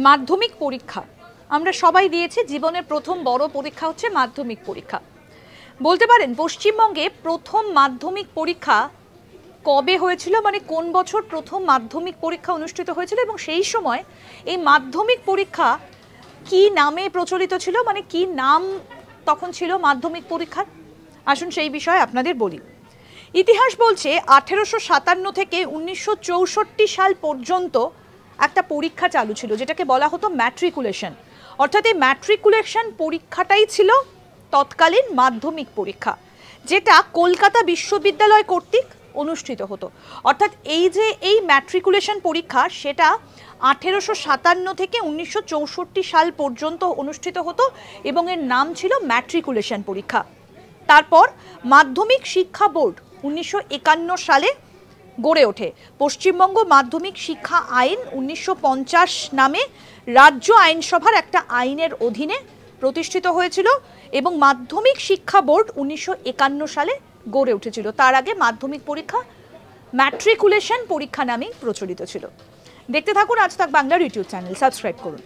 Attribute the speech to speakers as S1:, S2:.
S1: মাধ্যমিক পরীক্ষা আমরা সবাই দিয়েছি, জীবনের প্রথম বড় পরীক্ষা হচ্ছে মাধ্যমিক পরীক্ষা। বলতে পারেন পশ্চিমবঙ্গে প্রথম মাধ্যমিক পরীক্ষা কবে হয়েছিল, মানে কোন বছর প্রথম মাধ্যমিক পরীক্ষা অনুষ্ঠিত হয়েছিল এবং সেই সময় এই মাধ্যমিক পরীক্ষা কি নামে প্রচলিত ছিল, মানে কি নাম তখন ছিল মাধ্যমিক পরীক্ষার। আসুন সেই বিষয়ে আপনাদের বলি। ইতিহাস বলছে 1857 থেকে 1964 সাল পর্যন্ত একটা পরীক্ষা চালু ছিল যেটাকে বলা হতো ম্যাট্রিকুলেশন। অর্থাৎ এই ম্যাট্রিকুলেশন পরীক্ষাটাই ছিল তৎকালীন মাধ্যমিক পরীক্ষা, যেটা কলকাতা বিশ্ববিদ্যালয় কর্তৃক অনুষ্ঠিত হতো। অর্থাৎ এই ম্যাট্রিকুলেশন পরীক্ষা সেটা 1857 থেকে 1964 সাল পর্যন্ত অনুষ্ঠিত হতো এবং এর নাম ছিল ম্যাট্রিকুলেশন পরীক্ষা। তারপর মাধ্যমিক শিক্ষা বোর্ড 1951 সালে গড়ে ওঠে। পশ্চিমবঙ্গ মাধ্যমিক শিক্ষা আইন 1950 নামে রাজ্য আইনসভার একটা আইনের অধীনে প্রতিষ্ঠিত হয়েছিল এবং মাধ্যমিক শিক্ষা বোর্ড 1951 সালে গড়ে উঠেছিল। তার আগে মাধ্যমিক পরীক্ষা ম্যাট্রিকুলেশন পরীক্ষা নামেই প্রচলিত ছিল। দেখতে থাকুন আজ তাক বাংলার ইউটিউব চ্যানেল, সাবস্ক্রাইব করুন।